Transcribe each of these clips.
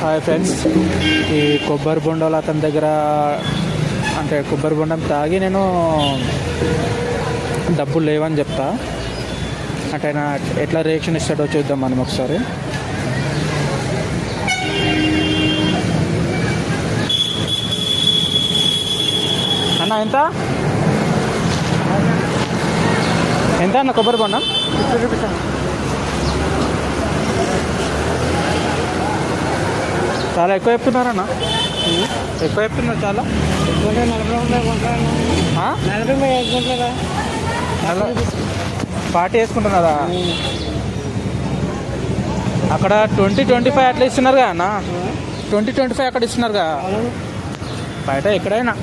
Hi friends, ఈ కొబ్బరి బొండాలు అతని దగ్గర అంటే కొబ్బరి బొండం తాగి నేను డబ్బులు లేవని చెప్తా. అంటే ఆయన ఎట్లా రియాక్షన్ ఇస్తాడో చూద్దాం మనం ఒకసారి. అన్న ఎంత ఎంత అన్న కొబ్బరి బొండం? 50 రూపీస్. చాలా ఎక్కువ చెప్తున్నారన్న, ఎక్కువ చెప్తున్నారు చాలా. 40 వేసుకుంటున్నారా? అక్కడ 20-25 అట్లా ఇస్తున్నారు కదా అన్న. 20-25 అక్కడ ఇస్తున్నారు కదా బయట ఎక్కడైనా.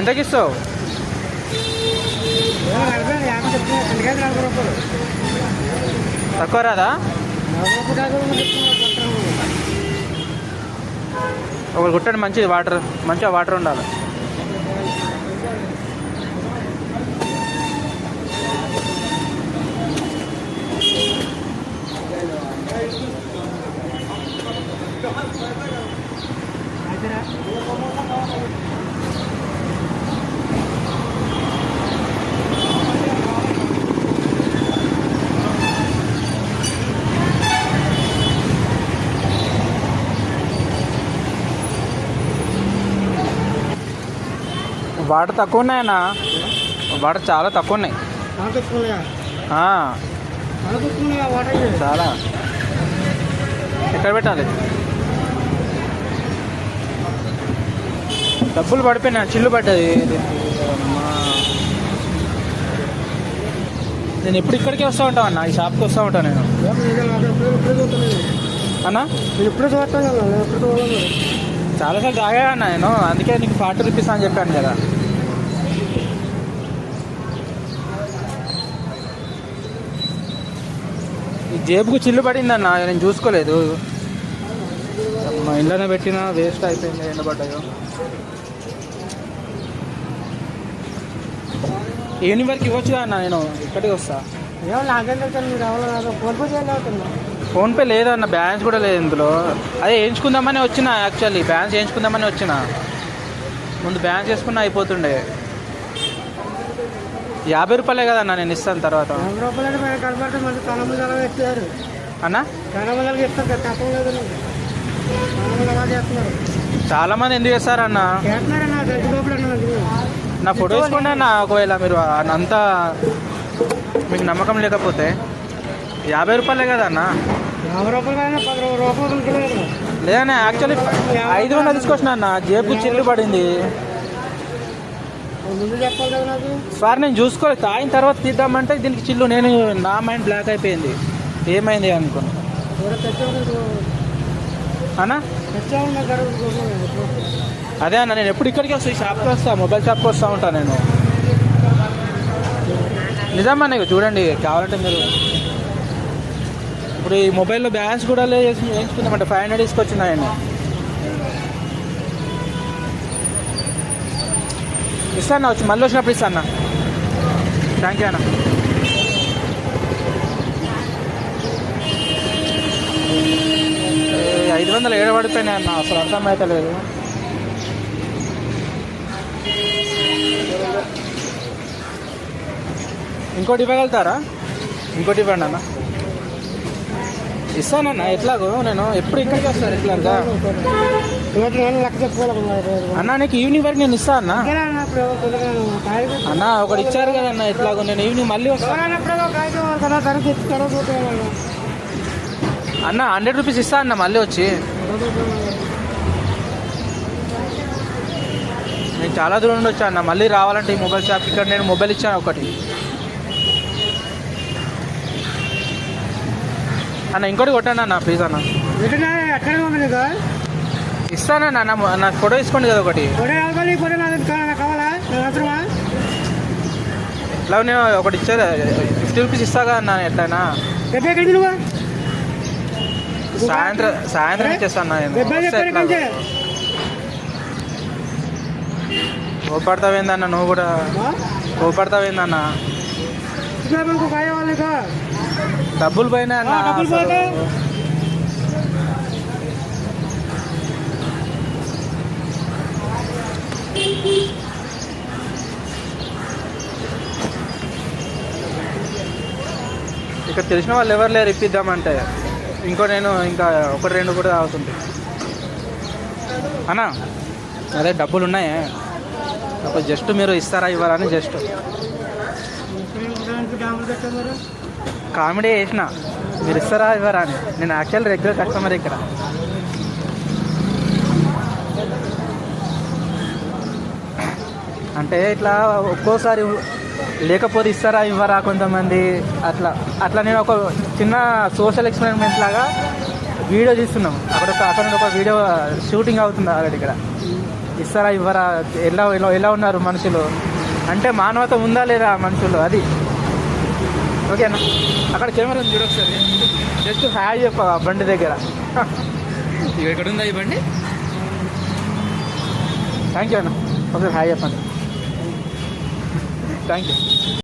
ఎంతకి ఇస్తావు? తక్కువ రాదా? ఒకరు కుట్టండి, మంచిది వాటర్, మంచిగా వాటర్ ఉండాలి. వాటర్ తక్కువ ఉన్నాయన్నా, వాటర్ చాలా తక్కువ ఉన్నాయి. చాలా. ఎక్కడ పెట్టాలి? డబ్బులు పడిపోయినా, చిల్లు పడ్డది. నేను ఎప్పుడు ఇక్కడికే వస్తూ ఉంటాను అన్న, ఈ షాప్కి వస్తూ ఉంటాను నేను అన్న. ఎప్పుడు చాలాసార్లు తాగా అన్న నేను, అందుకే నీకు 40 రూపీస్ అని చెప్పాను కదా. ఈ జేబుకు చిల్లు పడిందన్న, నేను చూసుకోలేదు. మా ఇంట్లోనే పెట్టినా వేస్ట్ అయిపోయింది, ఎండబడ్డాయో. ఈవినింగ్ వరకు ఇవ్వచ్చు అన్న, నేను ఇక్కడికి వస్తా. ఫోన్పే లేదన్న, బ్యాలెన్స్ కూడా లేదు ఇందులో. అదే వేయించుకుందామని వచ్చిన, యాక్చువల్లీ బ్యాలెన్స్ వేయించుకుందామని వచ్చిన. ముందు బ్యాలెన్స్ వేసుకున్నా అయిపోతుండే. 50 రూపాయలే కదన్నా, నేను ఇస్తాను తర్వాత అన్న. చాలా మంది ఎందుకు చేస్తారన్న? నా ఫోటో తీసుకోండి అన్న, ఒకవేళ మీరు అంతా మీకు నమ్మకం లేకపోతే. 50 రూపాయలే కదా అన్న. 50 రూపాయలు లేదన్నా, యాక్చువల్లీ 500 తీసుకొచ్చిన అన్న, జేబు చిల్లు పడింది. సార్ నేను చూసుకోలేదు, తాగిన తర్వాత తీద్దామంటే దీనికి చిల్లు. నేను నా మైండ్ బ్లాక్ అయిపోయింది, ఏమైంది అనుకున్నా అన్న. అదే అన్న, నేను ఎప్పుడు ఇక్కడికి వస్తా, ఈ షాప్కి వస్తా, మొబైల్ షాప్కి వస్తూ ఉంటాను నేను. నిజమ్మా, నీకు చూడండి కావాలంటే మీరు. ఇప్పుడు ఈ మొబైల్లో బ్యాలెన్స్ కూడా వేయించుకుందామంటే 500 తీసుకొచ్చిన ఆయన. ఇస్తాను, వచ్చి మళ్ళీ వచ్చినప్పుడు ఇస్తాను అన్న. థ్యాంక్ యూ అన్న. ఏ 500 ఏడబడిపోయినాయి అన్న, అసలు అర్థమైతలేదు. ఇంకోటి ఇవ్వగలుగుతారా? ఇంకోటి ఇవ్వండి అన్న. ఇస్తానన్న, ఎట్లాగో నేను ఎప్పుడు ఇక్కడికి వస్తాను రెగ్యులర్గా అన్న. నీకు ఈవినింగ్ వరకు నేను ఇస్తాను అన్న. అన్న ఒకటి ఇచ్చారు కదన్న, ఎట్లాగో నేను ఈవినింగ్ మళ్ళీ వస్తాను అన్న. 100 రూపీస్ ఇస్తా అన్న మళ్ళీ వచ్చి. నేను చాలా దూరం నుండి వచ్చాను అన్న, మళ్ళీ రావాలంటే ఈ మొబైల్ షాప్. ఇక్కడ నేను మొబైల్ ఇచ్చాను ఒకటి అన్న. ఇంకోటి కొట్టండి అన్న ప్లీజ్ అన్న. ఇస్తానన్నా, నాకు ఫోటో తీసుకోండి కదా ఒకటి. ఇట్లా నేను ఒకటి ఇచ్చారు 50 రూపీస్ ఇస్తాగా అన్న. ఎట్లయినా సాయంత్రం ఇచ్చేస్తాను నేను. కోపడతావేందన్న, నువ్వు కూడా కోపడతావేందన్న? డబ్బులు పైన అన్న డబ్బులు అసలు. పోతే? ఇక్కడ తెలిసిన వాళ్ళు ఎవరు లేరు ఇప్పిద్దామంటే. నేను ఇంకా ఒకటి రెండు కూడా అవుతుంది అన్నా. అదే డబ్బులు ఉన్నాయి, అప్పుడు జస్ట్ మీరు ఇస్తారా ఇవ్వరా అని జస్ట్ దానికి డాములు పెట్టారు మరి. కామెడీ చేసిన, మీరు ఇస్తారా ఇవ్వరా అని. నేను యాక్చువల్ రెగ్యులర్ కస్టమర్ ఇక్కడ. అంటే ఇట్లా ఒక్కోసారి లేకపోతే ఇస్తారా ఇవ్వరా కొంతమంది అట్లా అట్లా. నేను ఒక చిన్న సోషల్ ఎక్స్పెరిమెంట్ లాగా వీడియో తీస్తున్నాం. అక్కడ ఒక వీడియో షూటింగ్ అవుతుంది ఆల్రెడీ ఇక్కడ. ఇస్తారా ఇవ్వరా, ఎలా ఎలా ఎలా ఉన్నారు మనుషులు అంటే మానవత ఉందా లేదా మనుషులు, అది ఓకేనా. అక్కడ కెమెరా ఉంది చూడొకసారి, జస్ట్ హాయ్ చెప్ప బండి దగ్గర. ఇవి ఎక్కడ ఉందా ఈ బండి. థ్యాంక్ యూ అన్న, ఒకసారి హాయ్ చెప్పండి. Thank you.